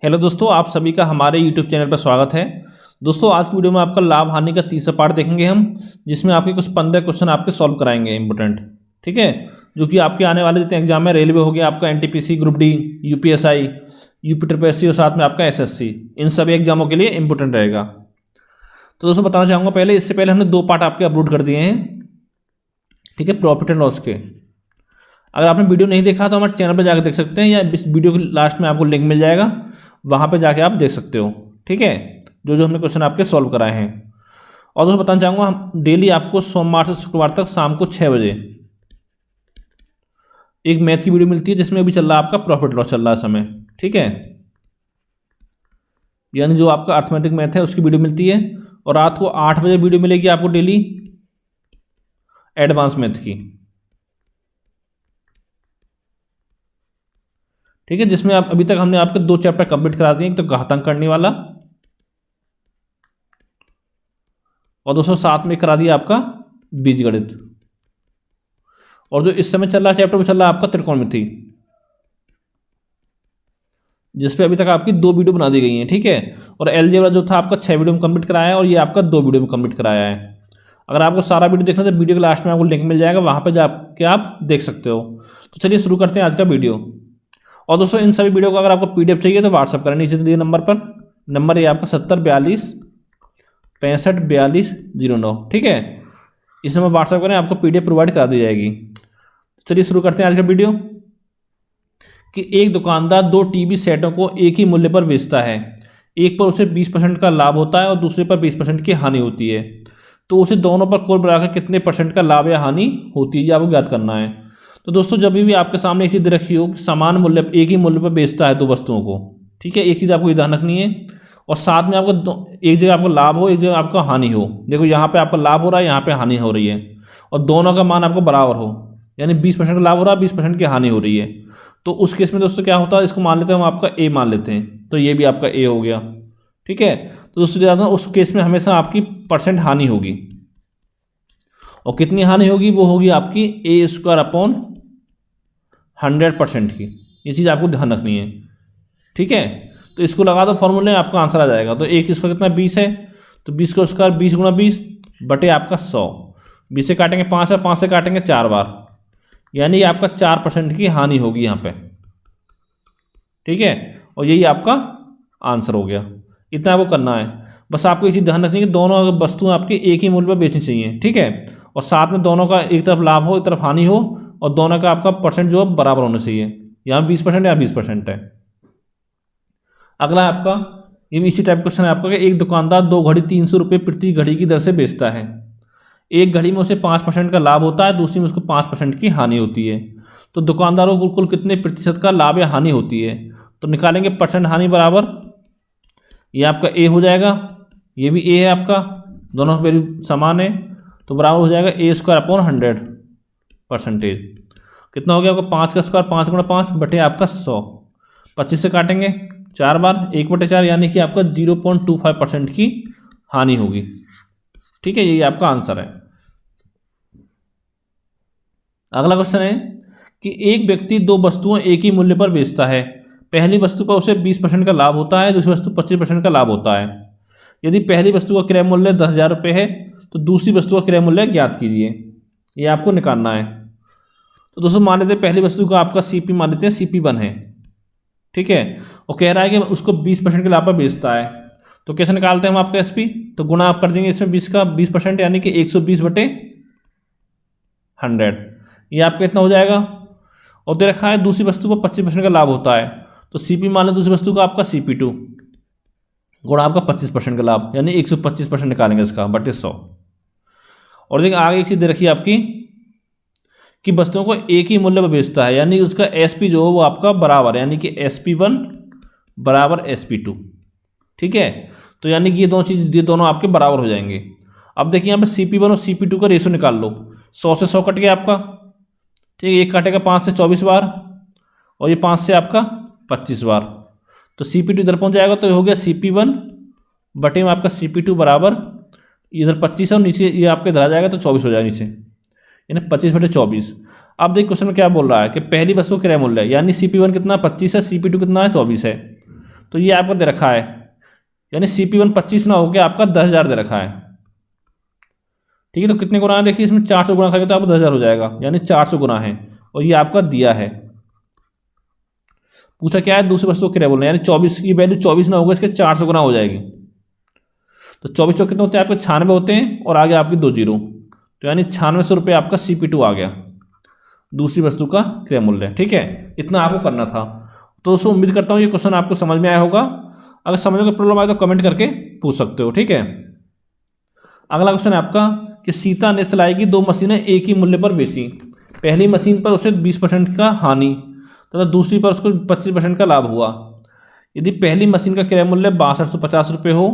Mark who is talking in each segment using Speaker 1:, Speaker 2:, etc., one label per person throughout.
Speaker 1: Hello दोस्तों, आप सभी का हमारे यूट्यूब चैनल पर स्वागत है। दोस्तों, आज की वीडियो में आपका लाभ हानि का तीसरा पार्ट देखेंगे हम, जिसमें आपके कुछ 15 क्वेश्चन आपके सॉल्व कराएंगे इंपोर्टेंट। ठीक है, जो कि आपके आने वाले जितने एग्जाम में रेलवे हो गया, आपका NTPC, group D, UPSI, UP triple SC और साथ में आपका एसएससी, इन सभी एग्जामों के लिए इंपोर्टेंट रहेगा। तो दोस्तों बताना चाहूँगा, पहले इससे पहले हमने 2 पार्ट आपके अपलोड कर दिए हैं। ठीक है, प्रॉफिट एंड लॉस के। अगर आपने वीडियो नहीं देखा तो हमारे चैनल पर जाकर देख सकते हैं, या इस वीडियो के लास्ट में आपको लिंक मिल जाएगा, वहाँ पे जाके आप देख सकते हो। ठीक है, जो जो हमने क्वेश्चन आपके सॉल्व कराए हैं। और दोस्तों बताना चाहूँगा, हम डेली आपको सोमवार से शुक्रवार तक शाम को 6 बजे एक मैथ की वीडियो मिलती है, जिसमें अभी चल रहा है आपका प्रॉफिट लॉस चल रहा है समय। ठीक है, यानी जो आपका अर्थमेटिक मैथ है उसकी वीडियो मिलती है। और रात को 8 बजे वीडियो मिलेगी आपको डेली एडवांस मैथ की। ठीक है, जिसमें आप अभी तक हमने आपके 2 चैप्टर कंप्लीट करा दिए, एक तो घातांक करने वाला, और दोस्तों साथ में करा दिया आपका बीजगणित। और जो इस समय चल रहा चैप्टर वो चल रहा है आपका त्रिकोणमिति, जिसपे अभी तक आपकी 2 वीडियो बना दी गई हैं। ठीक है, और अलजेब्रा जो था आपका 6 वीडियो में कंप्लीट कराया है, और ये आपका 2 वीडियो में कंप्लीट कराया है। अगर आपको सारा वीडियो देखना है तो वीडियो के लास्ट में आपको लिंक मिल जाएगा, वहाँ पर जाके आप देख सकते हो। तो चलिए शुरू करते हैं आज का वीडियो। और दोस्तों इन सभी वीडियो को अगर आपको पीडीएफ चाहिए तो व्हाट्सअप करें नीचे दिए नंबर पर। नंबर ये आपका 7042 65 42 09। ठीक है, इस नंबर व्हाट्सअप करें, आपको पीडीएफ प्रोवाइड करा दी जाएगी। चलिए शुरू करते हैं आज का वीडियो। कि एक दुकानदार 2 टीवी सेटों को एक ही मूल्य पर बेचता है। एक पर उसे 20% का लाभ होता है और दूसरे पर 20% की हानि होती है। तो उसे दोनों पर कुल मिलाकर कितने परसेंट का लाभ या हानि होती है, ये आपको ज्ञात करना है। तो दोस्तों जब भी आपके सामने एक चीज रखी हो कि समान मूल्य, एक ही मूल्य पर बेचता है 2 वस्तुओं को। ठीक है, एक चीज़ आपको ध्यान रखनी है। और साथ में आपको एक जगह आपको लाभ हो, एक जगह आपका हानि हो। देखो यहाँ पे आपका लाभ हो रहा है, यहाँ पे हानि हो रही है, और दोनों का मान आपको बराबर हो, यानी 20% का लाभ हो रहा है, 20% की हानि हो रही है। तो उस केस में दोस्तों क्या होता है, इसको मान लेते हैं हम आपका ए मान लेते हैं, तो ये भी आपका ए हो गया। ठीक है, तो दोस्तों ज़्यादा उस केस में हमेशा आपकी परसेंट हानि होगी। और कितनी हानि होगी, वो होगी आपकी A² अपॉन 100% की। ये चीज़ आपको ध्यान रखनी है। ठीक है, तो इसको लगा दो फॉर्मूले में, आपका आंसर आ जाएगा। तो एक इसका कितना 20 है, तो 20 का स्क्वायर 20 गुणा 20 बटे आपका 100। 20 से काटेंगे 5 है, 5 से काटेंगे 4 बार, यानी आपका 4% की हानि होगी यहाँ पे। ठीक है, और यही आपका आंसर हो गया। इतना आपको करना है। बस आपको ये चीज़ ध्यान रखनी है कि दोनों वस्तुएं आपकी एक ही मूल्य पर बेचनी चाहिए। ठीक है, और साथ में दोनों का एक तरफ लाभ हो, एक तरफ हानि हो, और दोनों का आपका परसेंट जो है बराबर होना चाहिए। यहाँ 20% या 20% है। अगला आपका ये भी इसी टाइप क्वेश्चन है आपका, कि एक दुकानदार 2 घड़ी 300 रुपये प्रति घड़ी की दर से बेचता है। एक घड़ी में उसे 5% का लाभ होता है, दूसरी में उसको 5% की हानि होती है। तो दुकानदार को कुल कितने प्रतिशत का लाभ या हानि होती है। तो निकालेंगे परसेंट हानि बराबर, ये आपका ए हो जाएगा, ये भी ए है आपका, दोनों वैल्यू समान है, तो बराबर हो जाएगा A² अपॉन 100%। कितना हो गया आपका 5 का स्क्वायर 5 गुणा 5 बटे आपका 100। 25 से काटेंगे 4 बार, 1/4, यानी कि आपका 0.25% की हानि होगी। ठीक है, यही आपका आंसर है। अगला क्वेश्चन है कि एक व्यक्ति 2 वस्तुएं एक ही मूल्य पर बेचता है। पहली वस्तु पर उसे 20% का लाभ होता है, दूसरी वस्तु 25% का लाभ होता है। यदि पहली वस्तु का क्रय मूल्य 10,000 रुपये है तो दूसरी वस्तु का क्रय मूल्य ज्ञात कीजिए। ये आपको निकालना है। तो दोस्तों मान लेते हैं पहली वस्तु का आपका CP मान लेते हैं CP1 है। ठीक है, और कह रहा है कि उसको 20% के लाभ पर बेचता है। तो कैसे निकालते हैं हम आपका SP, तो गुणा आप कर देंगे इसमें 20 का 20%, यानी कि 120 बटे 100। ये आपका इतना हो जाएगा। और दे रखा है दूसरी वस्तु पर 25% का लाभ होता है, तो CP मान लो दूसरी वस्तु का आपका CP2 गुणा आपका 25% का लाभ, यानी 125% निकालेंगे इसका बटे 100। और देखिए आगे एक चीज दे रखी है आपकी कि वस्तुओं को एक ही मूल्य पर बेचता है, यानी उसका SP जो हो वो आपका बराबर है, यानी कि SP1 बराबर SP2। ठीक है, तो यानी कि ये दोनों आपके बराबर हो जाएंगे। अब देखिए यहाँ पे CP1 और CP2 का रेशो निकाल लो। 100 से 100 कट गया आपका। ठीक है, एक काटेगा 5 से 24 बार, और ये 5 से आपका 25 बार, तो CP2 इधर पहुंच जाएगा। तो हो गया CP1 बटे में आपका CP2 बराबर, इधर 25 है और नीचे ये आपके इधर आ जाएगा, तो 24 हो जाएगा नीचे, यानी 25 बटे 24। अब देखिए क्वेश्चन में क्या बोल रहा है कि पहली वस्तु क्रय मूल्य, यानी CP1 कितना 25 है, CP2 कितना है 24 है। तो ये आपको दे रखा है, यानी CP1 25 ना होकर आपका 10,000 दे रखा है। ठीक है, तो कितने गुना है देखिए, इसमें 400 गुना करेंगे तो आपको 10,000 हो जाएगा, यानी 400 गुना है, और ये आपका दिया है। पूछा क्या है, दूसरी वस्तु क्या बोलना है, यानी 24 की वैल्यू 24 ना होगा, इसके 400 गुना हो जाएगी। तो 24 कितने होते हैं आपके, 96 होते हैं, और आगे आपकी 2 जीरो, तो यानी 9600 रुपये आपका CP2 आ गया, दूसरी वस्तु का क्रय मूल्य। ठीक है, इतना आपको करना था। तो दोस्तों उम्मीद करता हूँ ये क्वेश्चन आपको समझ में आया होगा। अगर समझ में प्रॉब्लम आए तो कमेंट करके पूछ सकते हो। ठीक है, अगला क्वेश्चन है आपका कि सीता ने सिलाई की 2 मशीनें एक ही मूल्य पर बेची। पहली मशीन पर उसे 20% का हानि तथा दूसरी पर उसको 25% का लाभ हुआ। यदि पहली मशीन का क्रय मूल्य 6250 रुपये हो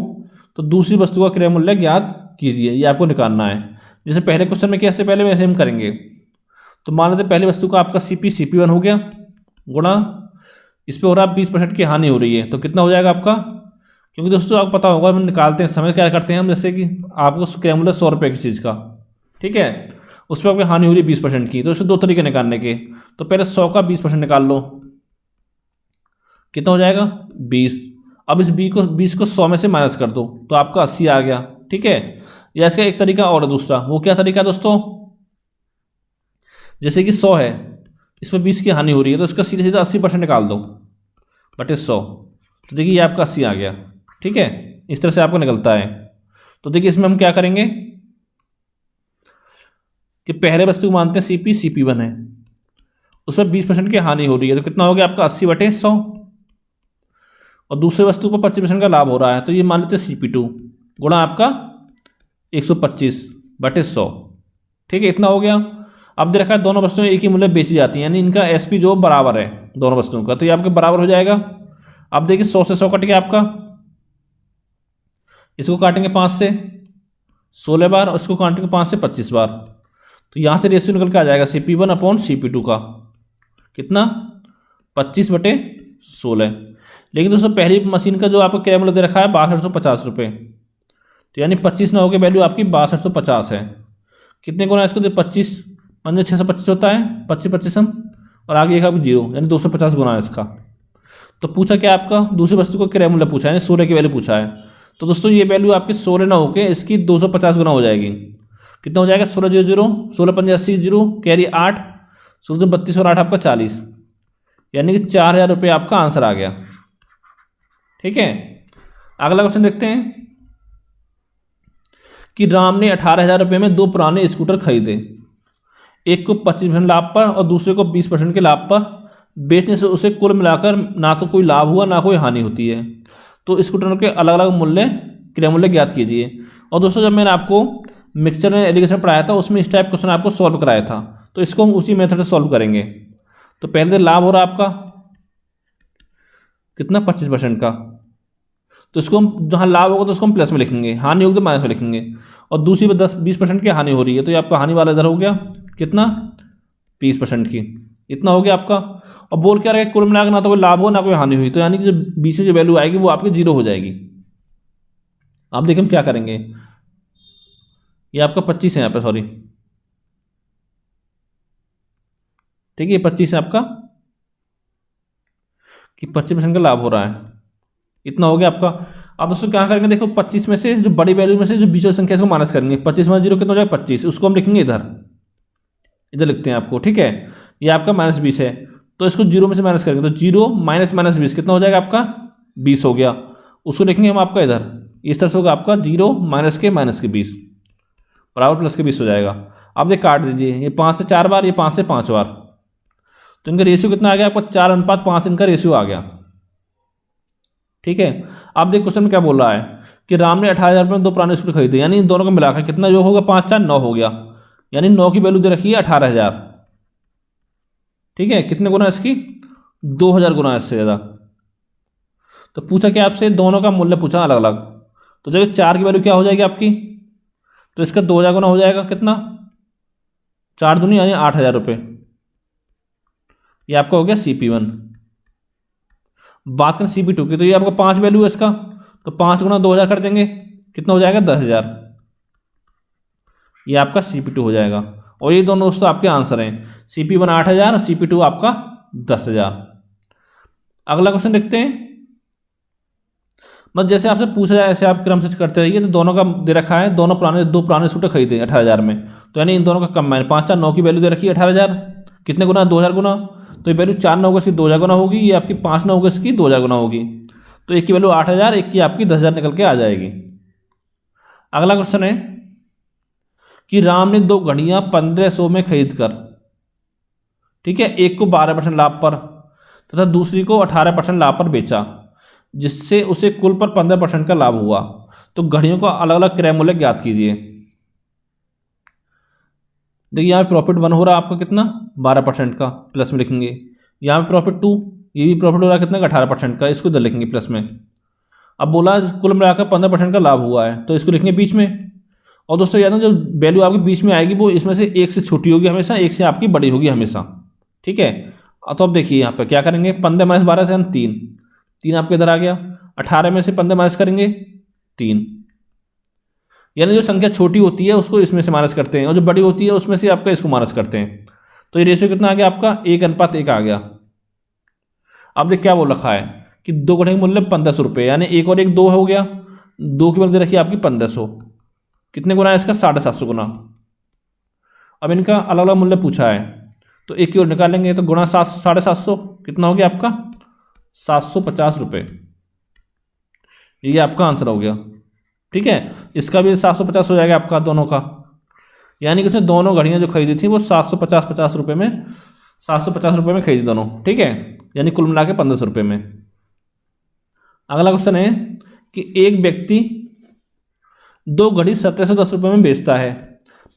Speaker 1: तो दूसरी वस्तु का क्रय मूल्य ज्ञात कीजिए। ये आपको निकालना है। जैसे पहले क्वेश्चन में कैसे पहले वैसे हम करेंगे। तो मान लेते पहली वस्तु का आपका CP1 हो गया, गुणा इस पर हो रहा है 20% की हानि हो रही है, तो कितना हो जाएगा आपका, क्योंकि दोस्तों आपको पता होगा हम निकालते हैं समय क्या करते हैं हम, जैसे कि आपको क्रय मूल्य 100 रुपये की चीज़ का, ठीक है, उस पर आपकी हानि हो रही है 20% की, तो इससे 2 तरीके निकालने के। तो पहले 100 का 20% निकाल लो, कितना हो जाएगा 20। अब इस 20 को 100 में से माइनस कर दो तो आपका 80 आ गया। ठीक है, या इसका एक तरीका और है दूसरा, वो क्या तरीका है दोस्तों, जैसे कि 100 है, इस पर 20 की हानि हो रही है, तो इसका सीधे सीधा 80% निकाल दो बटे 100, तो देखिए ये आपका 80 आ गया। ठीक है, इस तरह से आपको निकलता है। तो देखिए इसमें हम क्या करेंगे कि पहले वस्तु को मानते हैं CP1 है, उसमें 20% की हानि हो रही है, तो कितना हो गया आपका 80 बटे 100, और दूसरे वस्तु पर 25% का लाभ हो रहा है, तो ये मान लेते हैं CP2 गुणा आपका 125 बटे 100। ठीक है, इतना हो गया। अब दे रखा है दोनों वस्तुएं एक ही मूल्य बेची जाती हैं, यानी इनका SP जो बराबर है दोनों वस्तुओं का, तो ये आपके बराबर हो जाएगा। अब देखिए 100 से 100 कट गया आपका, इसको काटेंगे 5 से 16 बार और इसको काटेंगे 5 से 25 बार, तो यहाँ से रेशियो निकल के आ जाएगा CP1 अपॉन CP2 का कितना 25 बटे 16। लेकिन दोस्तों पहली मशीन का जो आपका क्रय मूल्य दे रखा है 6250 रुपये, तो यानी 25 ना होकर वैल्यू आपकी 6250 है। कितने गुना इसको 25 5 625 होता है, 25 25 और आगे एक आपकी 0, यानी 250 गुना है इसका। तो पूछा क्या आपका दूसरी वस्तु को क्रय मूल्य पूछा है, यानी 16 की वैल्यू पूछा है। तो दोस्तों ये वैल्यू आपकी 16 ना होकर इसकी 250 गुना हो जाएगी। कितना हो जाएगा 16 0 0 16 5 80 0 कैरी 8 16 32 और 8 आपका 40, यानी कि 4000 रुपये आपका आंसर आ गया। ठीक है, अगला क्वेश्चन देखते हैं कि राम ने 18,000 रुपये में 2 पुराने स्कूटर खरीदे, एक को 25% लाभ पर और दूसरे को 20% के लाभ पर बेचने से उसे कुल मिलाकर ना तो कोई लाभ हुआ ना कोई हानि होती है। तो स्कूटरों के अलग अलग मूल्य क्रय मूल्य ज्ञात कीजिए। और दोस्तों जब मैंने आपको मिक्सचर एलिगेशन पढ़ाया था उसमें इस टाइप क्वेश्चन आपको सॉल्व कराया था, तो इसको हम उसी मेथड से सॉल्व करेंगे। तो पहले लाभ हो रहा है आपका कितना 25% का, तो इसको हम जहाँ लाभ होगा तो उसको हम प्लस में लिखेंगे, हानि होगी तो माइनस में लिखेंगे, और दूसरी पर 20% की हानि हो रही है, तो ये आपका हानि वाला इधर हो गया कितना 20% की, इतना हो गया आपका। और बोल क्या रहा है कुल मिलाकर ना तो कोई लाभ हो ना कोई हानि हुई, तो यानी कि जो बीच में जो वैल्यू आएगी वो आपकी 0 हो जाएगी। अब देखिए हम क्या करेंगे, ये आपका 25 है यहाँ पे, सॉरी ठीक है, 25 है आपका कि 25% का लाभ हो रहा है, इतना हो गया आपका। अब दोस्तों क्या करेंगे, देखो 25 में से जो बड़ी वैल्यू में से जो बीच वाली संख्या इसको माइनस करेंगे, 25 में 0 कितना हो जाएगा 25, उसको हम लिखेंगे इधर, इधर लिखते हैं आपको। ठीक है, ये आपका -20 है, तो इसको 0 में से माइनस करेंगे, तो 0 माइनस -20 कितना हो जाएगा आपका 20 हो गया, उसको लिखेंगे हम आपका इधर, इस तरह से होगा आपका 0 माइनस के -20 बराबर प्लस के 20 हो जाएगा। अब देख काट दीजिए, ये 5 से 4 बार, ये 5 से 5 बार, तो इनका रेशियो कितना आ गया आपका 4:5 इनका रेशियो आ गया। ठीक है, अब देख क्वेश्चन में क्या बोल रहा है कि राम ने 18,000 रुपये में 2 पुराने स्कूटर खरीदे, यानी इन दोनों का मिलाकर कितना जो होगा 5 4 9 हो गया, यानी 9 की वैल्यू दे रखी है 18,000। ठीक है, कितने गुना इसकी 2000 गुना इससे ज़्यादा। तो पूछा क्या आपसे दोनों का मूल्य पूछा अलग अलग, तो जब 4 की वैल्यू क्या हो जाएगी आपकी, तो इसका 2000 गुना हो जाएगा कितना 4 दूनी यानी 8,000 रुपये, ये आपका हो गया CP1। बात करें CP2 की, तो ये आपका 5 वैल्यू है इसका, तो 5 गुना 2000 कर देंगे, कितना हो जाएगा 10,000, ये आपका CP2 हो जाएगा। और ये दोनों दोस्तों आपके आंसर हैं, CP1 8,000 और CP2 आपका 10,000। अगला क्वेश्चन देखते हैं मतलब जैसे आपसे पूछा जाए ऐसे आप क्रम से करते रहिए। तो दोनों का दे रखा है, दो पुराने सूट खरीदे 18,000 में, तो यानी इन दोनों का कंबाइन 5 4 9 की वैल्यू दे रखी है 18,000, कितने गुना 2,000 गुना, तो ये वैल्यू 4 9 इसकी 2,000 गुना होगी, ये आपकी 5 9 इसकी 2,000 गुना होगी, तो एक की वैल्यू 8,000, एक की आपकी 10,000 निकल के आ जाएगी। अगला क्वेश्चन है कि राम ने 2 घड़ियां 1500 में खरीद कर, ठीक है, एक को 12% लाभ पर तथा दूसरी को 18% लाभ पर बेचा, जिससे उसे कुल पर 15% का लाभ हुआ, तो घड़ियों का अलग अलग क्रय मूल्य ज्ञात कीजिए। देखिए यहाँ पे प्रॉफिट 1 हो रहा है आपका कितना 12% का, प्लस में लिखेंगे। यहाँ पे प्रॉफिट 2, ये भी प्रॉफिट हो रहा है कितना 18% का, इसको इधर लिखेंगे प्लस में। अब बोला कुल मिलाकर 15% का लाभ हुआ है, तो इसको लिखेंगे बीच में। और दोस्तों याद है जो वैल्यू आपके बीच में आएगी वो इसमें से एक से छोटी होगी हमेशा, एक से आपकी बड़ी होगी हमेशा, ठीक है। तो अब देखिए यहाँ पर क्या करेंगे, 15 - 12 से हम 3 आपके इधर आ गया, 18 में से 15 माइनस करेंगे 3, यानी जो संख्या छोटी होती है उसको इसमें से माइनस करते हैं और जो बड़ी होती है उसमें से आपका इसको माइनस करते हैं। तो ये रेशियो कितना आ गया आपका 1:1 आ गया। अब देख क्या बोल रखा है कि 2 घड़ियों का मूल्य 1500 रुपये, यानी 1 और 1 2 हो गया, 2 की वैल्यू रखी आपकी 1500, कितने गुना है इसका 750 गुना। अब इनका अलग अलग मूल्य पूछा है तो एक की ओर निकालेंगे, तो गुणा 750 कितना हो गया आपका 750 रुपये, ये आपका आंसर हो गया, ठीक है। इसका भी 750 हो जाएगा आपका दोनों का, यानी कि उसने दोनों घड़ियां जो खरीदी थी वो 750 रुपये में, 750 रुपये में खरीदी दोनों, ठीक है, यानी कुल मिला के 1500 रुपये में। अगला क्वेश्चन है कि एक व्यक्ति 2 घड़ी 1710 रुपये में बेचता है।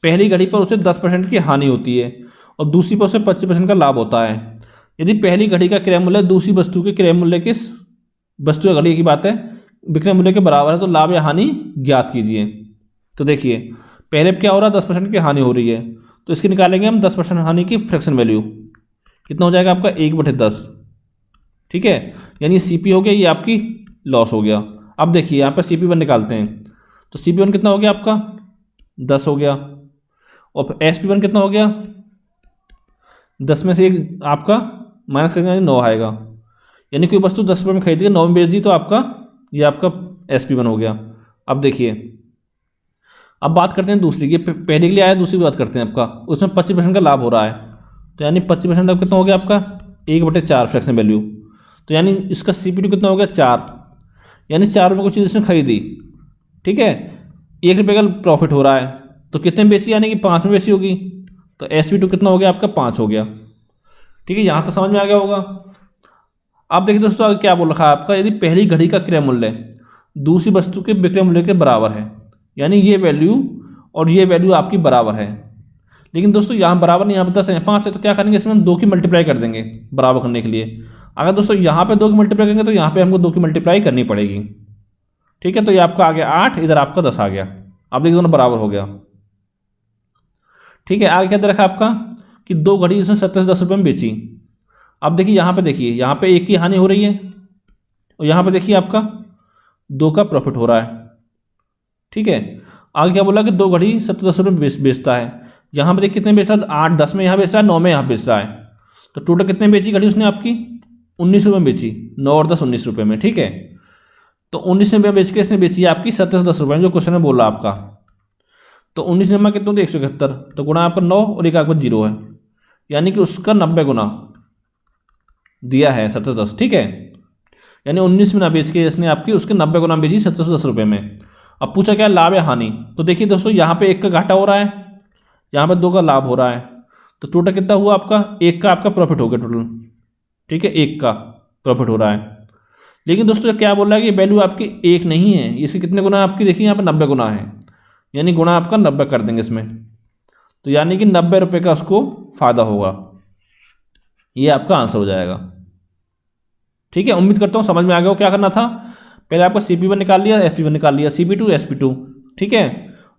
Speaker 1: पहली घड़ी पर उसे 10% की हानि होती है और दूसरी पर उसे 25% का लाभ होता है। यदि पहली घड़ी का क्रय मूल्य दूसरी वस्तु के क्रय मूल्य के, वस्तु या घड़ी की बात है, विक्रय मूल्य के बराबर है, तो लाभ या हानि ज्ञात कीजिए। तो देखिए पहले क्या हो रहा है 10% की हानि हो रही है, तो इसकी निकालेंगे हम 10% हानि की फ्रैक्शन वैल्यू, कितना हो जाएगा आपका 1/10, ठीक है, यानी CP हो गया, ये आपकी लॉस हो गया। अब देखिए यहाँ पर CP1 निकालते हैं, तो CP1 कितना हो गया आपका 10 हो गया, और SP1 कितना हो गया 10 में से एक आपका माइनस करेंगे 9 आएगा, यानी कोई वस्तु 10 रुपये में खरीदी 9 में बेच दी, तो आपका ये आपका SP1 हो गया। अब देखिए अब बात करते हैं दूसरी की, पहले के लिए आया, दूसरी की बात करते हैं आपका, उसमें 25% का लाभ हो रहा है, तो यानी 25% लाभ कितना हो गया आपका 1/4 फ्रैक्शन वैल्यू, तो यानी इसका CP2 कितना हो गया 4, यानी 4 रुपये को चीज़ इसने खरीदी, ठीक है, 1 रुपये का प्रॉफिट हो रहा है, तो कितने में बेची, यानी कि 5 में बेची होगी, तो SP2 कितना हो गया आपका 5 हो गया, ठीक है, यहाँ तो समझ में आ गया होगा। अब देखिए दोस्तों आगे क्या बोल रखा है आपका, यदि पहली घड़ी का क्रय मूल्य दूसरी वस्तु के विक्रय मूल्य के बराबर है, यानी ये वैल्यू और ये वैल्यू आपकी बराबर है, लेकिन दोस्तों यहाँ बराबर नहीं, यहाँ पर 10 है 5 है, तो क्या करेंगे इसमें हम 2 की मल्टीप्लाई कर देंगे बराबर करने के लिए। अगर दोस्तों यहाँ पे 2 की मल्टीप्लाई करेंगे तो यहाँ पे हमको 2 की मल्टीप्लाई करनी पड़ेगी, ठीक है, तो ये आपका आ गया 8, इधर आपका 10 आ गया। अब देखिए दोनों बराबर हो गया, ठीक है। आगे क्या दे रखा आपका कि 2 घड़ी इसने 2710 रुपये में बेची। अब देखिए यहाँ पे, देखिए यहाँ पे 1 की हानि हो रही है और यहाँ पे देखिए आपका 2 का प्रॉफिट हो रहा है, ठीक है। आगे क्या बोला कि 2 घड़ी 2710 रुपये में बेचता है, यहाँ पे देखिए कितने बेच रहा है 8 10 में यहाँ बेच रहा है, 9 में यहाँ बेच रहा है, तो टोटल कितने बेची घड़ी उसने आपकी 19 रुपये में बेची, 9 और 10 19 रुपये में, ठीक है। तो 19 रुपये बेच के इसने बेची है आपकी 2710 रुपये में, जो क्वेश्चन में बोल रहा आपका। तो 19 नंबर कितने होते 171, तो गुणा आपका 9 और एक आपका 0 है, यानी कि उसका 90 गुना दिया है 2710, ठीक है, यानी 19 में ना बेच के इसने आपकी उसके 90 गुना बेची 2710 रुपये में। अब पूछा क्या लाभ या हानि, तो देखिए दोस्तों यहाँ पे 1 का घाटा हो रहा है, यहाँ पे 2 का लाभ हो रहा है, तो टोटल कितना हुआ आपका 1 का आपका प्रॉफिट हो गया टोटल, ठीक है, 1 का प्रॉफिट हो रहा है। लेकिन दोस्तों क्या बोल रहा है कि वैल्यू आपकी 1 नहीं है, इससे कितने गुना आपकी देखिए यहाँ पे 90 गुना है, यानी गुणा आपका 90 कर देंगे इसमें, तो यानी कि 90 रुपये का उसको फायदा होगा, ये आपका आंसर हो जाएगा, ठीक है। उम्मीद करता हूँ समझ में आ गया हो क्या करना था। पहले आपका CP1 निकाल लिया, SP1 निकाल लिया, CP2 SP2, ठीक है,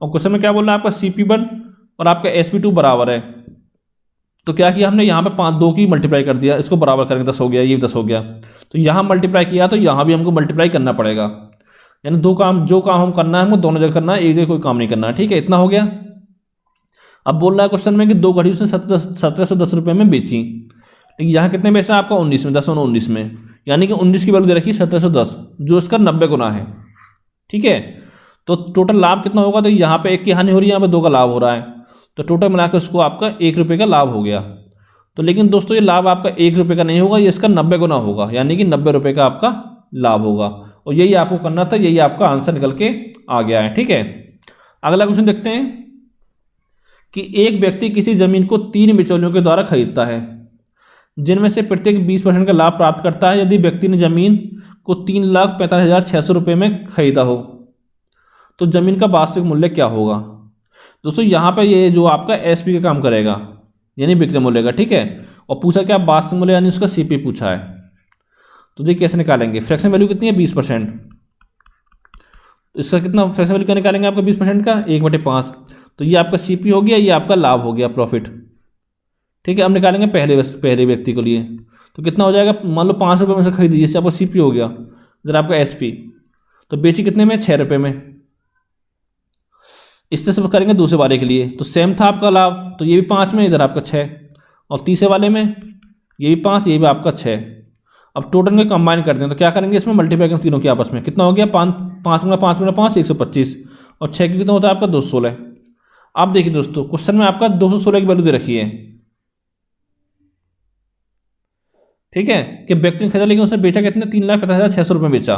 Speaker 1: और क्वेश्चन में क्या बोल रहा है आपका CP1 और आपका SP2 बराबर है, तो क्या किया हमने यहाँ पे 2 की मल्टीप्लाई कर दिया, इसको बराबर करेंगे 10 हो गया, ये 10 हो गया, तो यहाँ मल्टीप्लाई किया तो यहाँ भी हमको मल्टीप्लाई करना पड़ेगा, यानी 2 काम, जो काम हम करना है हमको दोनों जगह करना है, एक जगह कोई काम नहीं करना है, ठीक है, इतना हो गया। अब बोल रहा है क्वेश्चन में कि 2 घड़ी उसने 1710 रुपये में बेची, लेकिन यहाँ कितने बेचा आपका 19 में, 10 और 19 में, यानी कि 19 की वैल्यू दे रखी है 1710, जो इसका 90 गुना है। ठीक है, तो टोटल लाभ कितना होगा, तो यहाँ पे 1 की हानि हो रही है, यहाँ पे 2 का लाभ हो रहा है, तो टोटल मिलाकर उसको आपका 1 रुपये का लाभ हो गया। तो लेकिन दोस्तों ये लाभ आपका 1 रुपये का नहीं होगा, ये इसका 90 गुना होगा, यानी कि 90 रुपये का आपका लाभ होगा। और यही आपको करना था, यही आपका आंसर निकल के आ गया है। ठीक है, अगला क्वेश्चन देखते हैं कि एक व्यक्ति किसी जमीन को 3 बिचौलियों के द्वारा खरीदता है, जिनमें से प्रत्येक 20% का लाभ प्राप्त करता है यदि व्यक्ति ने जमीन को 3,45,600 रुपये में खरीदा हो, तो जमीन का वास्तविक मूल्य क्या होगा। दोस्तों यहाँ पे ये जो आपका एसपी का काम करेगा, यानी विक्रय मूल्य का। ठीक है, और पूछा क्या, वास्तविक मूल्य यानी उसका सीपी पूछा है। तो देखिए कैसे निकालेंगे, फ्रैक्शन वैल्यू कितनी है 20%, इसका कितना फ्रैक्शन वैल्यू क्या निकालेंगे आपका 20% का 1/5, तो ये आपका सीपी हो गया, ये आपका लाभ हो गया, प्रॉफिट। ठीक है, अब निकालेंगे पहले व्यक्ति के लिए, तो कितना हो जाएगा, मान लो 5 रुपये में से खरीदी, जिससे आपका सीपी हो गया, इधर आपका एसपी, तो बेची कितने में 6 रुपये में। इस तरह से करेंगे दूसरे वाले के लिए, तो सेम था आपका लाभ, तो ये भी 5 में, इधर आपका 6, और तीसरे वाले में ये भी 5, ये भी आपका 6। अब टोटल में कंबाइन करते हैं, तो क्या करेंगे, इसमें मल्टीप्लाई करेंगे तीनों के आपस में, कितना हो गया 5 गुना 5 गुना 5 125, और 6 की कितना होता है आपका 216। अब देखिए दोस्तों, क्वेश्चन में आपका 216 की वैल्यू दे रखी है। ठीक है, कि व्यक्ति ने खरीदा लेकिन उसने बेचा कितने, 3,65,600 रुपये में बेचा,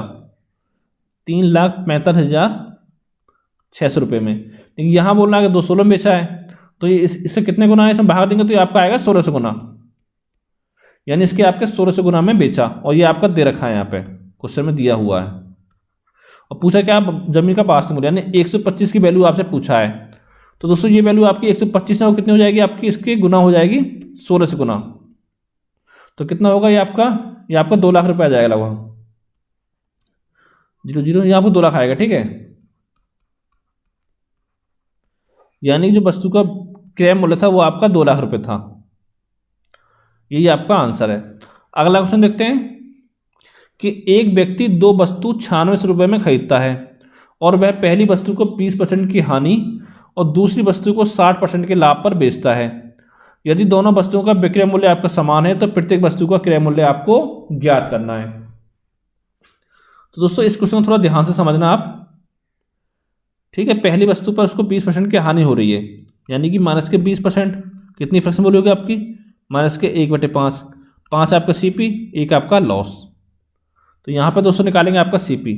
Speaker 1: 3,65,600 रुपये में। लेकिन यहाँ बोल रहा है कि 216 में बेचा है, तो ये इससे कितने गुना है, इसमें भाग देंगे तो ये आपका आएगा 1600 गुना, यानी इसके आपके 1600 गुना में बेचा, और ये आपका दे रखा है, यहाँ पे क्वेश्चन में दिया हुआ है। और पूछा क्या, जमीन का वास्तविक मूल्य, यानी 125 की वैल्यू आपसे पूछा है। तो दोस्तों ये वैल्यू आपकी 125 है, वो कितनी हो जाएगी आपकी, इसके गुना हो जाएगी 16 गुना, तो कितना होगा ये आपका 2 लाख रुपये आ जाएगा लगभग, 0 ये आपको 2 लाख आएगा। ठीक है, यानी जो वस्तु का क्रय मूल्य था वो आपका 2 लाख रुपये था, यही आपका आंसर है। अगला क्वेश्चन देखते हैं कि एक व्यक्ति 2 वस्तु 96 रुपये में खरीदता है, और वह पहली वस्तु को 20% की हानि और दूसरी वस्तु को 60% के लाभ पर बेचता है। यदि दोनों वस्तुओं का विक्रय मूल्य आपका समान है, तो प्रत्येक वस्तु का क्रय मूल्य आपको ज्ञात करना है। तो दोस्तों इस क्वेश्चन को थोड़ा ध्यान से समझना आप। ठीक है, पहली वस्तु पर उसको 20% की हानि हो रही है, यानी कि माइनस के 20%, कितनी फ्रैक्शन वैल्यू होगी आपकी, माइनस के 1/5, 5 आपका सीपी, 1 आपका लॉस। तो यहाँ पर दोस्तों निकालेंगे आपका सीपी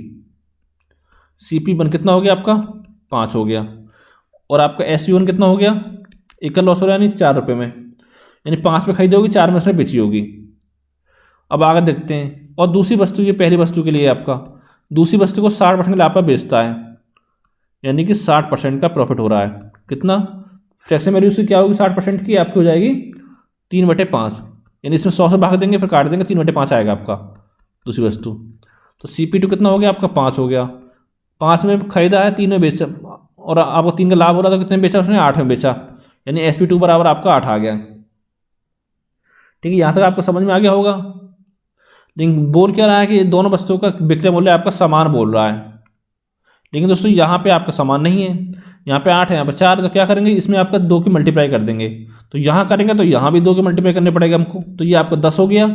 Speaker 1: 1 कितना हो गया आपका 5 हो गया, और आपका एसपी 1 कितना हो गया, 1 का लॉस हो रहा है, यानी 4 रुपये में, यानी 5 में खरीदी होगी, 4 में उसमें बेची होगी। अब आगे देखते हैं, और दूसरी वस्तु, ये पहली वस्तु के लिए आपका, दूसरी वस्तु को 60% के लाभ पर बेचता है, यानी कि 60% का प्रॉफिट हो रहा है। कितना फ्रैक्शन वैल्यू से क्या होगी 60% की आपकी हो जाएगी 3/5, यानी इसमें 100 से भाग देंगे फिर काट देंगे, 3/5 आएगा आपका दूसरी वस्तु। तो CP2 कितना हो गया आपका 5 हो गया, 5 में खरीदा है, 3 में बेचा, और आपको 3 का लाभ हो रहा था, कितने में बेचा उसने 8 में बेचा, यानी SP2 बराबर आपका 8 आ गया। ठीक है, यहाँ तक आपको समझ में आ गया होगा। लेकिन बोल क्या रहा है कि दोनों वस्तुओं का विक्रय मूल्य आपका समान बोल रहा है, लेकिन दोस्तों यहाँ पे आपका समान नहीं है, यहाँ पे 8 है, यहाँ पे 4 है, तो क्या करेंगे, इसमें आपका 2 की मल्टीप्लाई कर देंगे, तो यहाँ करेंगे तो यहाँ भी 2 की मल्टीप्लाई करने पड़ेगा हमको, तो ये आपका 10 हो गया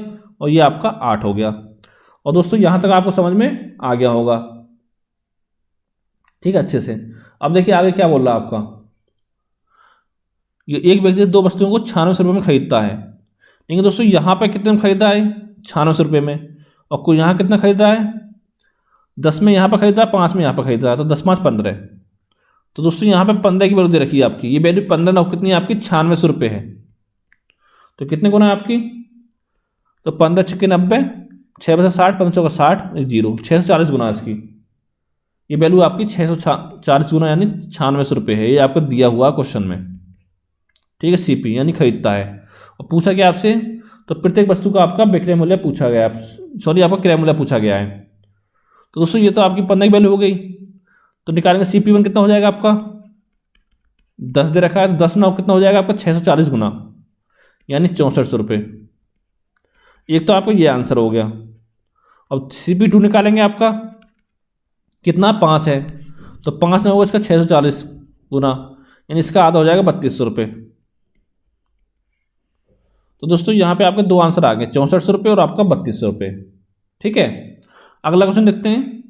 Speaker 1: और ये आपका 8 हो गया। और दोस्तों यहाँ तक आपको समझ में आ गया होगा। ठीक है, अच्छे से। अब देखिए आगे क्या बोल रहा है आपका, ये एक व्यक्ति 2 वस्तुओं को 96 रुपये में खरीदता है, लेकिन दोस्तों यहाँ पे कितने में खरीदा है 96 रुपये में, और कोई यहाँ कितना खरीदा है 10 में, यहाँ पर खरीदा है 5 में, यहाँ पर खरीदा है, तो 10 5 15। तो दोस्तों यहाँ पे 15 की वैल्यू दे रखी है आपकी, ये वैल्यू 15 ना कितनी है आपकी 96 रुपये है, तो कितने गुना है आपकी, तो 15 6 90, 6 बजे 60, 5 का 60, 0, 640 गुना इसकी, ये वैल्यू आपकी 640 गुना यानी 96 रुपये है, ये आपको दिया हुआ क्वेश्चन में। ठीक है, CP यानी खरीदता है, और पूछा गया आपसे, तो प्रत्येक वस्तु का आपका विक्रय मूल्य पूछा गया, सॉरी आपका क्रय मूल्य पूछा गया है। तो दोस्तों ये तो आपकी 15 की वैल्यू हो गई, तो निकालेंगे CP1 कितना हो जाएगा आपका 10 दे रखा है, तो 10 9 कितना हो जाएगा आपका 640 गुना, यानी 6400 रुपये। एक तो आपको ये आंसर हो गया। अब CP2 निकालेंगे आपका कितना 5 है, तो 5 में होगा इसका 640 गुना, यानी इसका आधा हो जाएगा 3200 रुपये। तो दोस्तों यहाँ पे आपके 2 आंसर आ गए, 6400 रुपये और आपका 3200 रुपये। ठीक है। अगला क्वेश्चन देखते हैं।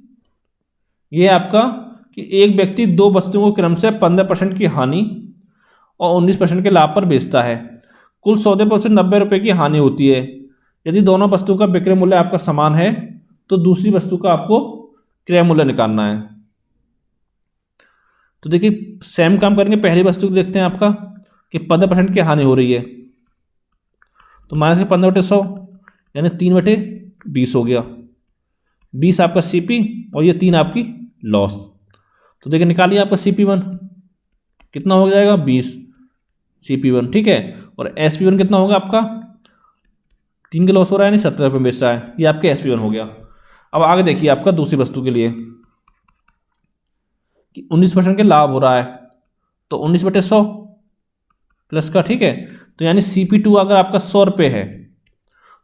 Speaker 1: ये आपका कि एक व्यक्ति दो वस्तुओं के क्रम से 15% की हानि और 19% के लाभ पर बेचता है। कुल सौदे पर उसे 90 रुपये की हानि होती है। यदि दोनों वस्तुओं का विक्रय मूल्य आपका समान है तो दूसरी वस्तु का आपको क्रय मूल्य निकालना है। तो देखिए सेम काम करेंगे। पहली वस्तु को देखते हैं आपका कि 15% की हानि हो रही है, तो माइनस के 15/100 यानी 3/20 हो गया। 20 आपका सीपी और ये 3 आपकी लॉस। तो देखिए निकालिए आपका CP1 कितना हो जाएगा 20 CP1, ठीक है। और SP1 कितना होगा आपका 3 के लॉस हो रहा है यानी 70 रुपये बेच रहा है। ये आपके SP1 हो गया। अब आगे देखिए आपका दूसरी वस्तु के लिए कि 19% के लाभ हो रहा है, तो 19/100 प्लस का, ठीक है। तो यानी CP2 अगर आपका 100 रुपये है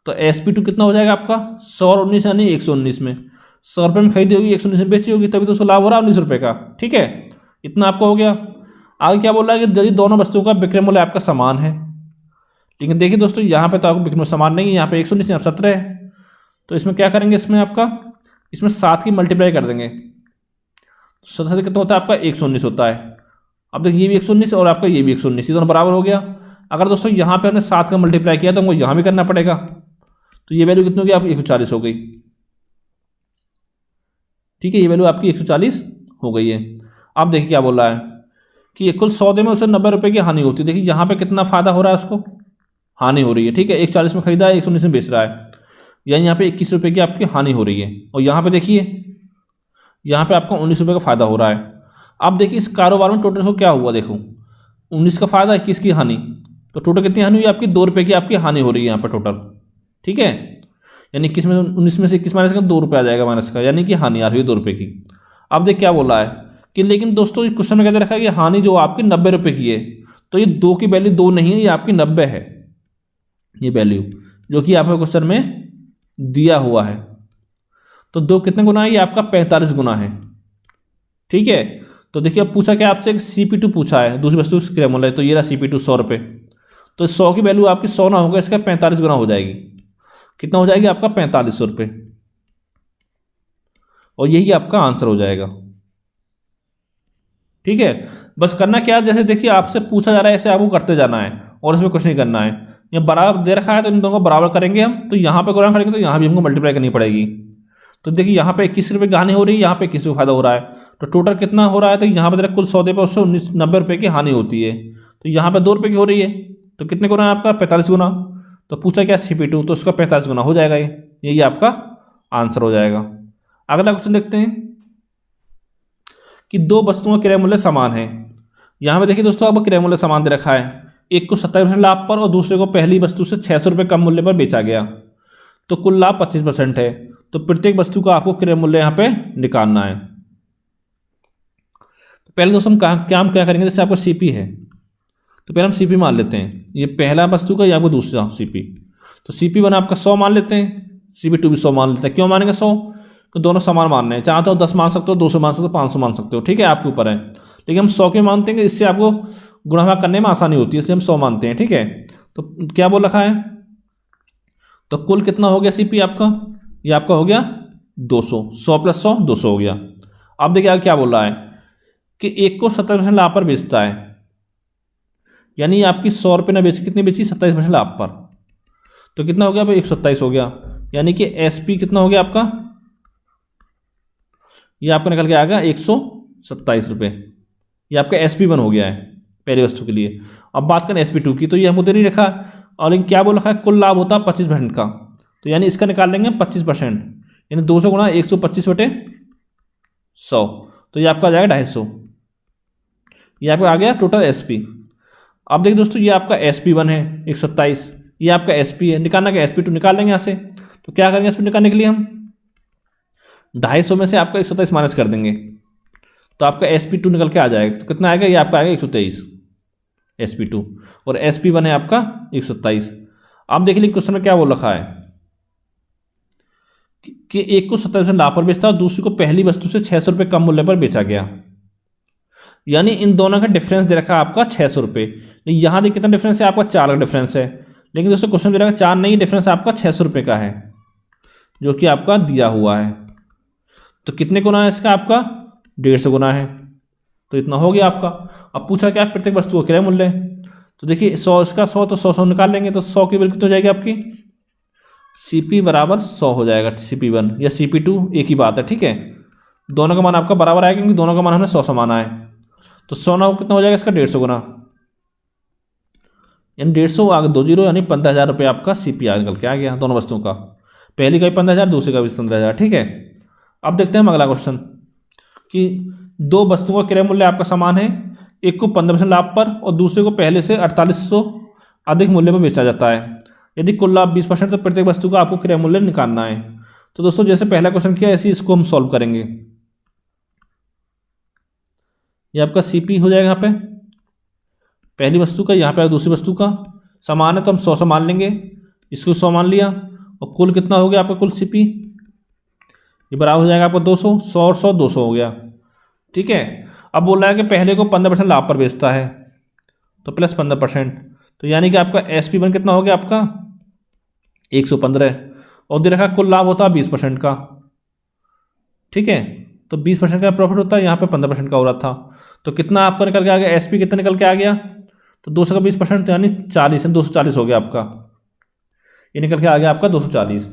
Speaker 1: तो SP2 कितना हो जाएगा आपका 100 और 19 यानी 119 में। 100 रुपये में खरीदी होगी, 119 में बेची होगी, तभी तो उसको लाभ हो रहा है 19 रुपये का, ठीक है। इतना आपका हो गया। आगे क्या बोल रहा है कि यदि दोनों वस्तुओं का विक्रय मूल्य आपका समान है, लेकिन देखिए दोस्तों यहाँ पे तो आपको विक्रय मूल्य समान नहीं है, यहाँ पे 119 यहाँ 17 है। तो इसमें क्या करेंगे, इसमें 7 की मल्टीप्लाई कर देंगे। 17 से कितना होता है आपका 119 होता है। अब देखिए ये भी 119 और आपका ये भी 119, ये दोनों बराबर हो गया। अगर दोस्तों यहाँ पे हमने 7 का मल्टीप्लाई किया तो हमको यहाँ भी करना पड़ेगा। तो ये वैल्यू कितनी होगी आपकी 140 हो गई, ठीक है। ये वैल्यू आपकी 140 हो गई है। अब देखिए क्या बोल रहा है कि कुल सौदे में उसे 90 रुपये की हानि होती है। देखिए यहाँ पे कितना फायदा हो रहा है, उसको हानि हो रही है, ठीक है। 140 में खरीदा है, 119 में बेच रहा है, यानी यहाँ पे 21 रुपये की आपकी हानि हो रही है। और यहाँ पे देखिए यहाँ पे आपको 19 रुपये का फायदा हो रहा है। अब देखिए इस कारोबार में टोटल को क्या हुआ, देखो 19 का फायदा 21 की हानि, तो टोटल कितनी हानि हुई आपकी 2 रुपये की आपकी हानि हो रही है यहाँ पर टोटल, ठीक है। यानी 21 में 19 में से 21 माइनस का 2 रुपये आ जाएगा माइनस का, यानी कि हानि आ रही है 2 रुपये की। अब देख क्या बोल रहा है कि लेकिन दोस्तों क्वेश्चन में क्या दे रखा है कि हानि जो आपकी 90 रुपये की है, तो ये 2 की वैल्यू 2 नहीं है, ये आपकी 90 है ये वैल्यू, जो कि आपको क्वेश्चन में दिया हुआ है। तो 2 कितने गुना है, ये आपका 45 गुना है, ठीक है। तो देखिए अब पूछा क्या आपसे, CP2 पूछा है, दूसरी वस्तु क्रय मूल्य है, तो ये रहा CP2 100 रुपये। तो 100 की वैल्यू आपकी 100 ना होगा, इसका 45 गुना हो जाएगी। कितना हो जाएगी आपका 4500 रुपये, और यही आपका आंसर हो जाएगा, ठीक है। बस करना क्या, जैसे देखिए आपसे पूछा जा रहा है ऐसे आपको करते जाना है और इसमें कुछ नहीं करना है। ये बराबर दे रखा है तो इन दोनों को बराबर करेंगे हम, तो यहाँ पे गुणा करेंगे तो यहाँ भी हमको मल्टीप्लाई करनी पड़ेगी। तो देखिए यहाँ पे 21 रुपये की हानि हो रही है, यहाँ पे 21 रुपये फायदा हो रहा है, तो टोटल कितना हो रहा है, तो यहाँ पे कुल सौदे पर उससे 90 रुपये की हानि होती है, तो यहाँ पे 2 रुपये की हो रही है, तो कितने गुना है आपका 45 गुना। तो पूछा क्या CP2, तो उसका 45 गुना हो जाएगा, यही आपका आंसर हो जाएगा। अगला क्वेश्चन देखते हैं कि दो वस्तुओं का क्रय मूल्य समान है। यहाँ पे देखिए दोस्तों आपको क्रय मूल्य समान दे रखा है, एक को 27% लाभ पर और दूसरे को पहली वस्तु से 600 रुपये कम मूल्य पर बेचा गया, तो कुल लाभ 25% है। तो प्रत्येक वस्तु का आपको क्रय मूल्य यहाँ पे निकालना है। तो पहले दोस्तों हम क्या करेंगे, जैसे आपका CP है तो पहले हम CP मान लेते हैं, ये पहला वस्तु का या आपको दूसरा CP। तो CP1 आपका 100 मान लेते हैं, CP2 भी 100 मान लेते हैं। क्यों मानेंगे 100, तो दोनों समान मान रहे हैं, चाहते हो 10 मान सकते हो, 200 मान सकते हो, 500 मान सकते हो, ठीक है, आपके ऊपर है। लेकिन हम 100 के मानते हैं, इससे आपको गुणा भाग करने में आसानी होती है, इसलिए हम 100 मानते हैं, ठीक है। तो क्या बोल रखा है, तो कुल कितना हो गया CP आपका, ये आपका हो गया 200, 100 + 100 200 हो गया। अब देखिए क्या बोल रहा है कि एक को 70% लाभ पर बेचता है, यानी आपकी 100 रुपये ना बेची, कितनी बेची 27% लाभ पर, तो कितना हो गया भाई 127 हो गया। यानी कि SP कितना हो गया आपका, ये आपका निकल के आ गया 127 रुपये, ये आपका SP1 हो गया है पहली वस्तु के लिए। अब बात करें SP2 की, तो ये हमको दे नहीं रखा, और लेकिन क्या बोल रखा है कुल लाभ होता है 25% का, तो यानी इसका निकाल लेंगे 25%, यानी 200 गुणा 125/100, तो ये आपका आ जाएगा 250, ये आपका आ गया टोटल SP। अब देखिए दोस्तों ये आपका SP1 है 127, ये आपका SP है, निकालना क्या SP2 निकाल लेंगे यहाँ से। तो क्या करेंगे SP निकालने के लिए, हम 250 में से आपका 127 माइनस कर देंगे, तो आपका SP2 निकल के आ जाएगा। तो कितना आएगा, ये आपका आएगा 123 SP2, और SP1 है आपका 127। अब देख लीजिए क्वेश्चन में क्या बोल रखा है कि एक को 70% लाभ पर बेचता है और दूसरी को पहली वस्तु से 600 रुपये कम मूल्य पर बेचा गया, यानी इन दोनों का डिफरेंस दे रखा है आपका 600 रुपये। यहाँ देखिए कितना डिफरेंस है आपका 4 का डिफरेंस है, लेकिन दोस्तों क्वेश्चन दे रखा है 4 नहीं, डिफरेंस आपका 600 रुपये का है। जो कि आपका दिया हुआ है। तो कितने गुना है इसका? आपका 150 गुना है। तो इतना हो गया आपका। अब पूछा क्या प्रत्येक वस्तु का क्रय मूल्य। तो देखिए 100 इसका 100, तो 100 निकाल लेंगे। तो 100 की वैल्यू कितनी हो जाएगी आपकी? CP बराबर 100 हो जाएगा। CP1 या CP2 एक ही बात है, ठीक है। दोनों का मान आपका बराबर आएगा क्योंकि दोनों का मान हमने 100 माना है। तो 100 ना कितना हो जाएगा इसका? 150 गुना, यानी 150 आगे 2 जीरो, यानी 15,000 रुपये आपका CP आगे निकल के आ गया दोनों वस्तुओं का। पहली का भी 15,000, दूसरी का भी 15,000, ठीक है। अब देखते हैं हम अगला क्वेश्चन कि दो वस्तुओं का क्रय मूल्य आपका समान है। एक को 15% लाभ पर और दूसरे को पहले से 4800 अधिक मूल्य पर बेचा जाता है। यदि कुल लाभ 20% तो प्रत्येक वस्तु का आपको क्रय मूल्य निकालना है। तो दोस्तों जैसे पहला क्वेश्चन किया ऐसे इसको हम सॉल्व करेंगे। ये आपका CP हो जाएगा यहाँ पे पहली वस्तु का, यहाँ पे दूसरी वस्तु का। समान है तो हम 100 मान लेंगे, इसको 100 मान लिया। और कुल कितना हो गया आपका? कुल CP ये बराबर हो जाएगा आपका 200। 100 और 100 200 हो गया, ठीक है। अब बोल रहा है कि पहले को 15% लाभ पर बेचता है, तो प्लस 15%। तो यानी कि आपका SP1 कितना हो गया आपका? 115। और दे रखा कुल लाभ होता है 20% का, ठीक है। तो 20% का प्रॉफिट होता है, यहाँ पे 15% का हो रहा था। तो कितना आपका निकल के आ गया? SP कितना निकल के आ गया? तो 200 का 20% यानी 40 है, 240 हो गया आपका। ये निकल के आ गया आपका 240।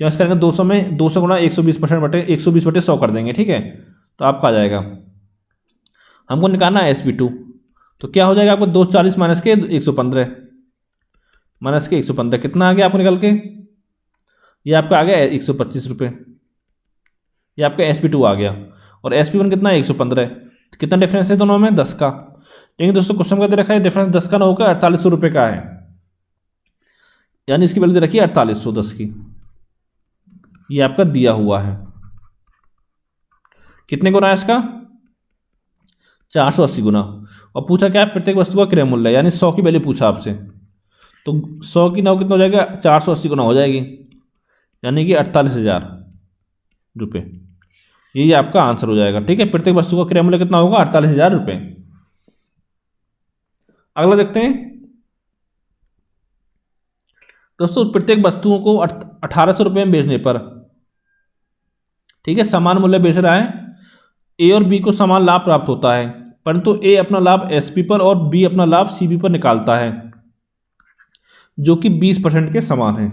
Speaker 1: क्यों इस करेंगे? 200 में 200 गुणा 120% बटे 120 बटे 100 कर देंगे, ठीक है। तो आपका आ जाएगा, हमको निकालना है SP2। तो क्या हो जाएगा आपको? 240 माइनस के 115, माइनस के 115 कितना आ गया आपको निकल के? ये आपका आ गया 125 रुपये। ये आपका SP2 आ गया। और SP1 कितना है? 115। तो कितना डिफरेंस है दोनों में? 10 का। लेकिन दोस्तों क्वेश्चन का दे रखा है डिफरेंस 10 का ना होकर 4800 रुपये का है, यानी इसकी वैल्यू दे रखी है 4800 10 की। ये आपका दिया हुआ है। कितने गुना है इसका? 480 गुना। और पूछा क्या है? प्रत्येक वस्तु का क्रय मूल्य, यानी 100 की वैल्यू पूछा आपसे। तो 100 की 9 कितना हो जाएगा? 480 गुना हो जाएगी, यानी कि 48,000 रुपये। ये आपका आंसर हो जाएगा, ठीक है। प्रत्येक वस्तु का क्रय मूल्य कितना होगा? 48,000 रुपये। अगला देखते हैं दोस्तों, प्रत्येक वस्तुओं को 1800 रुपये में बेचने पर, ठीक है, समान मूल्य बेच रहा है। A और B को समान लाभ प्राप्त होता है, परंतु A अपना लाभ SP पर और B अपना लाभ CP पर निकालता है, जो कि 20% के समान है।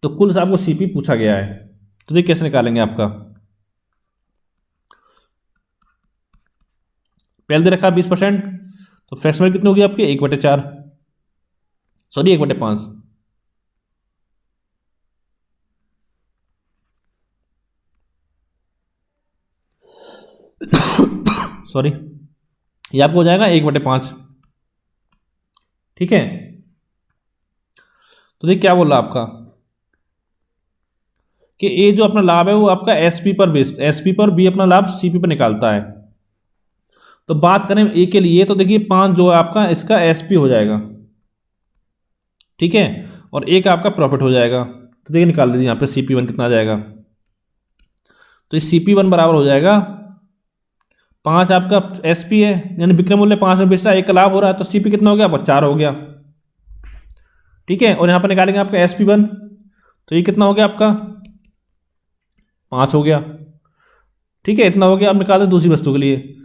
Speaker 1: तो कुल आपको CP पूछा गया है, तो देखिए कैसे निकालेंगे आपका। पहले दे रखा 20%, तो फ्रैक्शन कितनी होगी आपकी? 1/4, सॉरी 1/5। सॉरी, ये आपको हो जाएगा 1/5, ठीक है। तो देखिए क्या बोल रहा आपका कि ए जो अपना लाभ है वो आपका SP पर बेस्ड, SP पर, B अपना लाभ CP पर निकालता है। तो बात करें A के लिए, तो देखिए 5 जो है आपका इसका SP हो जाएगा, ठीक है। और एक आपका प्रॉफिट हो जाएगा। तो देखिए निकाल लीजिए यहाँ पे CP1 कितना आ जाएगा। तो इस CP1 बराबर हो जाएगा 5 आपका SP है, यानी विक्रय मूल्य 5 में बेच रहा है, 1 का लाभ हो रहा है। तो CP कितना हो गया? 4 हो गया, ठीक है। और यहाँ पर निकालेंगे आपका SP1, तो ये कितना हो गया आपका? 5 हो गया, ठीक है। इतना हो गया। अब निकाल दें दूसरी वस्तु के लिए,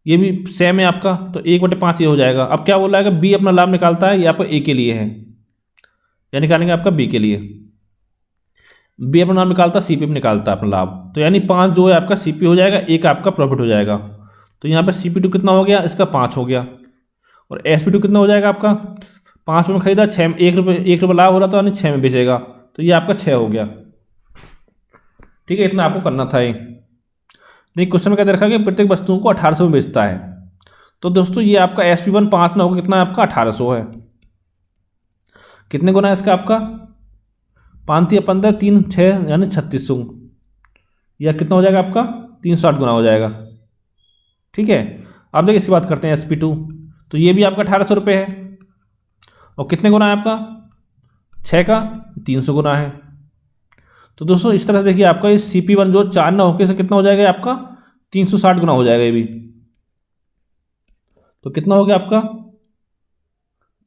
Speaker 1: ये भी सेम है आपका, तो 1/5 ये हो जाएगा। अब क्या बोला है कि B अपना लाभ निकालता है, ये आपका A के लिए है, या निकालेंगे आपका B के लिए। B अपना लाभ निकालता है, CP निकालता है अपना लाभ, तो यानी 5 जो है आपका CP हो जाएगा, 1 आपका प्रॉफिट हो जाएगा। तो यहाँ पे CP2 कितना हो गया? इसका 5 हो गया। और SP2 कितना हो जाएगा आपका? 5 में खरीदा, 6 में 1 रुपये लाभ हो रहा था, यानी 6 में बेचेगा, तो ये आपका 6 हो गया, ठीक है। इतना आपको करना था। देखिए क्वेश्चन में क्या दे रखा है कि प्रत्येक वस्तुओं को 1800 में बेचता है। तो दोस्तों ये आपका SP1 5 ना होगा, कितना है आपका? 1800 है। कितने गुना है इसका आपका? 5 या 15, 3 6, यानी 3600, या कितना हो जाएगा आपका? 360 गुना हो जाएगा, ठीक है। अब देखिए इसकी बात करते हैं SP2। तो ये भी आपका 1800 रुपये है। और कितने गुना है आपका? 6 का 300 गुना है। तो दोस्तों इस तरह से देखिए आपका ये CP1 जो 4 ना होके से कितना हो जाएगा आपका? 360 गुना हो जाएगा ये भी। तो कितना हो गया आपका?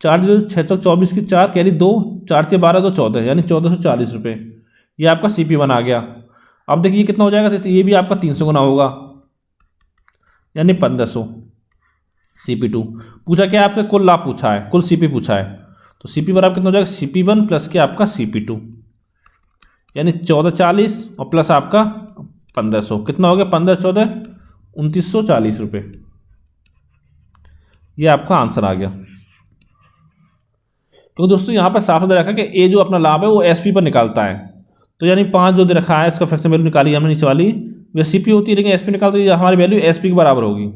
Speaker 1: 4 जो 6 24 की 4 कैरी 2, 4 से 12 तो 14, यानी 1440 रुपये। ये आपका CP1 आ गया। अब देखिए कितना हो जाएगा, तो ये भी आपका 300 गुना होगा, यानी 1500। CP2 पूछा क्या आपसे, कुल लाभ पूछा है, कुल CP पूछा है, तो CP बराबर कितना हो जाएगा, CP1 प्लस क्या आपका CP2, यानी 1440 और प्लस आपका 1500, कितना हो गया 15 14 2940 रुपये। ये आपका आंसर आ गया। क्योंकि दोस्तों यहाँ पर साफ दे रखा है कि ए जो अपना लाभ है वो SP पर निकालता है, तो यानी 5 जो दे रखा है इसका फ्रैक्शन वैल्यू निकाली हमने नीचे वाली, वह CP होती है, लेकिन SP निकालते तो हमारी वैल्यू SP के बराबर होगी।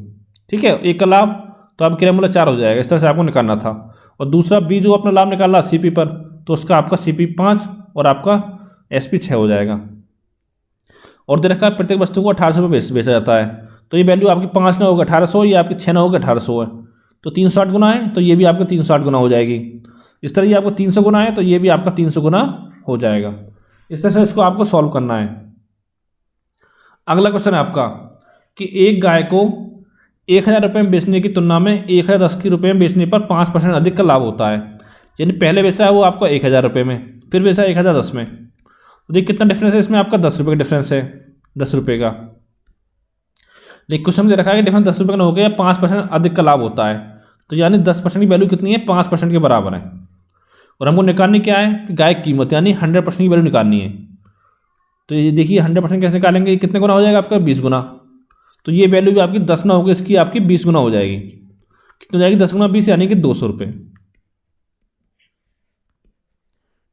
Speaker 1: ठीक है, एक का लाभ तो आप क्रिया मूल्य 4 हो जाएगा, इस तरह से आपको निकालना था। और दूसरा B जो अपना लाभ निकाल रहा CP पर, तो उसका आपका CP 5 और आपका SP 6 हो जाएगा। और दे रखा है प्रत्येक वस्तु को 1800 में बेचा जाता है, तो ये वैल्यू आपकी 5 ना होगा 1800, ये आपकी 6 ना होगा 1800 है, तो 360 गुना है, तो ये भी आपका 360 गुना हो जाएगी। इस तरह ये आपको 300 गुना है, तो ये भी आपका 300 गुना हो जाएगा। इस तरह से इसको आपको सॉल्व करना है। अगला क्वेश्चन है आपका कि एक गाय को 1000 रुपये में बेचने की तुलना में 1080 रुपये में बेचने पर 5% अधिक का लाभ होता है। यानी पहले बेचा है वो आपको 1000 रुपये में, फिर बेचा 1010 में, तो देखिए कितना डिफरेंस है इसमें, आपका 10 रुपये का डिफरेंस है, 10 रुपये का। लेकिन क्वेश्चन में दे रखा है कि डिफरेंस 10 रुपये का हो गया, 5% अधिक का लाभ होता है, तो यानी 10% की वैल्यू कितनी है, 5% के बराबर है। और हमको निकालनी क्या है कि गाय की कीमत, यानी 100% की वैल्यू निकालनी है। तो ये देखिए 100% कैसे निकालेंगे, कितने गुना हो जाएगा आपका 20 गुना, तो ये वैल्यू भी आपकी 10 ना होगी, इसकी आपकी 20 गुना हो जाएगी। कितनी हो जाएगी 10 गुना 20, यानी कि 200 रुपये।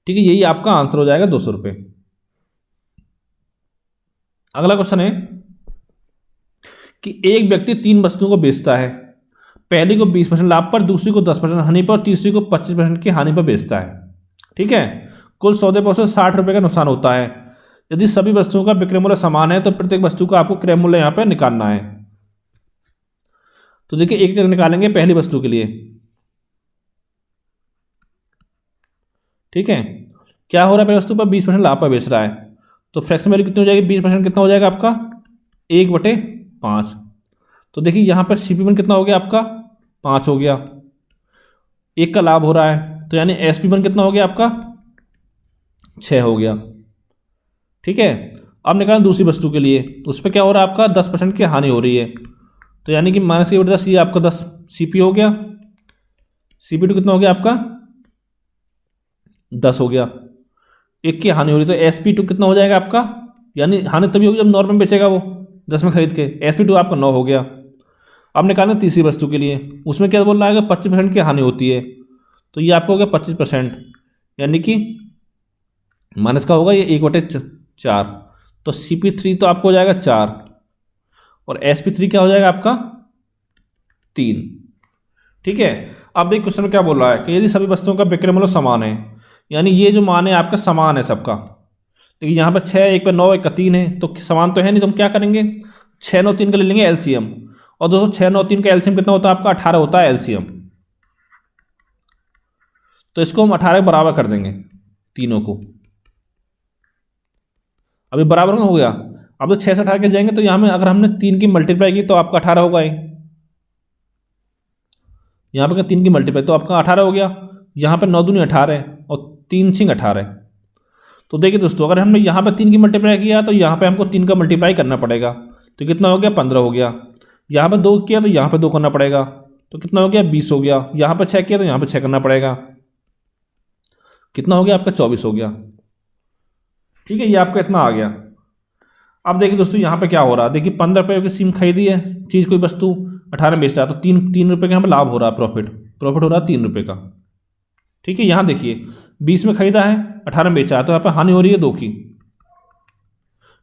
Speaker 1: ठीक है, यही आपका आंसर हो जाएगा 200 रुपये। अगला क्वेश्चन है कि एक व्यक्ति 3 वस्तुओं को बेचता है, पहली को 20% लाभ पर, दूसरी को 10% हानि पर, तीसरी को 25% की हानि पर बेचता है। ठीक है, कुल सौदे पर उसे 60 रुपये का नुकसान होता है। यदि सभी वस्तुओं का विक्रय मूल्य समान है तो प्रत्येक वस्तु का आपको क्रय मूल्य यहाँ पर निकालना है। तो देखिए एक निकालेंगे पहली वस्तु के लिए। ठीक है, क्या हो रहा है, पहली वस्तु पर 20% लाभ पर बेच रहा है, तो फ्रैक्शन वैल्यू कितनी हो जाएगी, 20% कितना हो जाएगा आपका 1/5। तो देखिए यहाँ पर CP1 कितना हो गया आपका 5 हो गया, एक का लाभ हो रहा है, तो यानी SP1 कितना हो गया आपका 6 हो गया। ठीक है, अब निकालें दूसरी वस्तु के लिए, तो उस पर क्या हो रहा है आपका 10% की हानि हो रही है, तो यानी कि -10 ये आपका 10 CP हो गया, CP2 कितना हो गया आपका 10 हो गया, एक की हानि हो रही, तो SP2 कितना हो जाएगा आपका, यानी हानि तभी होगी जब नॉर्मल में बेचेगा वो 10 में खरीद के, SP2 आपका 9 हो गया। अब निकालें तीसरी वस्तु के लिए, उसमें क्या बोल रहा है कि 25% की हानि होती है, तो ये आपका हो गया 25%, यानी कि माइनस का होगा ये 1/4, तो CP3 तो आपको हो जाएगा 4 और SP3 क्या हो जाएगा आपका 3। ठीक है, अब देखिए क्वेश्चन में क्या बोल रहा है कि यदि सभी वस्तुओं का विक्रय मूल्य समान है, यानी ये जो मान है आपका समान है सबका, लेकिन यहाँ पर 6 एक पर 9 एक का 3 है, तो समान तो है नहीं, तो हम क्या करेंगे 6 9 3 का ले लेंगे LCM, और दोस्तों 6 9 3 का LCM कितना होता है आपका 18 होता है LCM, तो इसको हम 18 के बराबर कर देंगे तीनों को। अभी बराबर हो गया, अब तो 6 से 18 के जाएंगे, तो यहाँ में अगर हमने 3 की मल्टीप्लाई की तो आपका 18 होगा ही, यहाँ पर 3 की मल्टीप्लाई तो आपका 18 हो गया, यहाँ पर 9 दूनी 18 और 3 6 18। तो देखिए दोस्तों अगर हमने यहाँ पर 3 की मल्टीप्लाई किया तो यहाँ पे हमको 3 का मल्टीप्लाई करना पड़ेगा, तो कितना हो गया 15 हो गया, यहाँ पर 2 किया तो यहाँ पर 2 करना पड़ेगा, तो कितना हो गया 20 हो गया, यहाँ पर 6 किया तो यहाँ पर 6 करना पड़ेगा, कितना हो गया आपका 24 हो गया। ठीक है, ये आपका इतना आ गया। अब देखिए दोस्तों यहाँ पे क्या हो रहा है, देखिए 15 रुपये की सिम खरीदी है चीज़, कोई वस्तु 18 में बेच रहा है, तो 3 रुपये का यहाँ पर लाभ हो रहा है, प्रॉफिट हो रहा है 3 रुपये का। ठीक है, यहाँ देखिए 20 में खरीदा है 18 में बेचा है, तो यहाँ पर हानि हो रही है 2 की,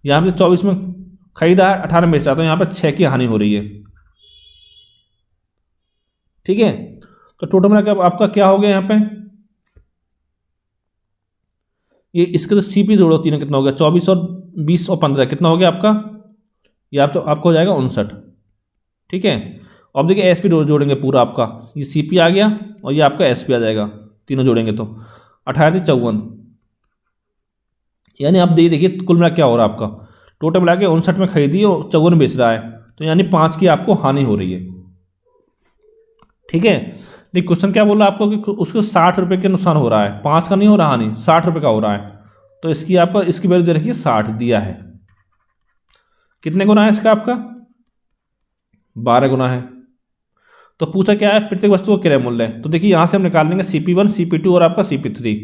Speaker 1: यहाँ पे 24 में खरीदा है 18 में बेचा है, तो यहाँ पर 6 की हानि हो रही है। ठीक है, तो टोटल में आपका क्या हो गया यहाँ पे, ये इसके तो CP जोड़ो तीनों कितना हो गया 24 और 20 और 15 कितना हो गया आपका, ये आप तो आपको हो जाएगा 59। ठीक है, अब देखिए SP जोड़ेंगे पूरा आपका, ये CP आ गया और ये आपका SP आ जाएगा, तीनों जोड़ेंगे तो 18 से 54, यानी आप देखिए कुल मिला क्या हो रहा है आपका, टोटल मिला के 59 में खरीदी और 54 में बेच रहा है, तो यानी 5 की आपको हानि हो रही है। ठीक है, देखिए क्वेश्चन क्या बोल रहा है आपको कि उसको 60 रुपये के नुकसान हो रहा है, 5 का नहीं हो रहा हानि, 60 रुपये का हो रहा है, तो इसकी आपका इसकी वैल्यू दे रखी है 60 दिया है। कितने गुना है इसका आपका? 12 गुना है। तो पूछा क्या है? प्रत्येक वस्तु का क्रय मूल्य है। तो देखिए यहां से हम निकाल लेंगे CP1 CP2 और आपका CP3।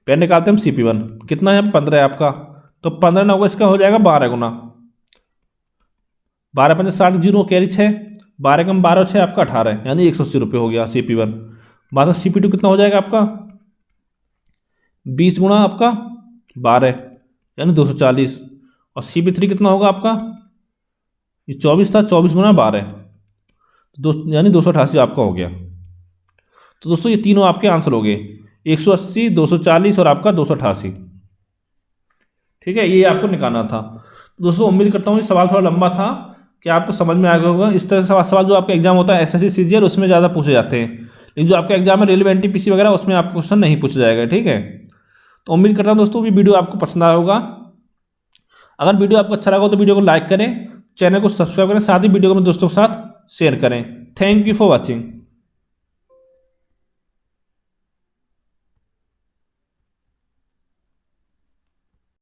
Speaker 1: पहले निकालते हैं हम CP1 कितना है? 15 है आपका। तो 15 ना होगा, इसका हो जाएगा 12 गुना। 12 पंजे 60, जीरो कैरी 6, 12 कम 12 6 आपका 18, यानी 180 रुपये हो गया CP1। बाद में CP2 कितना हो जाएगा आपका? 20 गुना आपका 12 यानी 240। और CP3 कितना होगा आपका? ये 24 था, 24 गुना 12 यानी 288 आपका हो गया। तो दोस्तों ये तीनों आपके आंसर हो गए, 180, 240 और आपका 288। ठीक है, ये आपको निकालना था। दोस्तों उम्मीद करता हूँ ये सवाल थोड़ा लंबा था कि आपको समझ में आ गया होगा। इस तरह का सवाल जो आपका एग्जाम होता है SSC CGL उसमें ज़्यादा पूछे जाते हैं, लेकिन जो आपका एग्जाम है रेलवे NTPC वगैरह उसमें आपको क्वेश्चन नहीं पूछा जाएगा। ठीक है, तो उम्मीद करता हूँ दोस्तों ये वीडियो आपको पसंद आया होगा। अगर वीडियो आपको अच्छा लगा हो तो वीडियो को लाइक करें, चैनल को सब्सक्राइब करें, साथ ही वीडियो को अपने दोस्तों के साथ शेयर करें। Thank you for watching.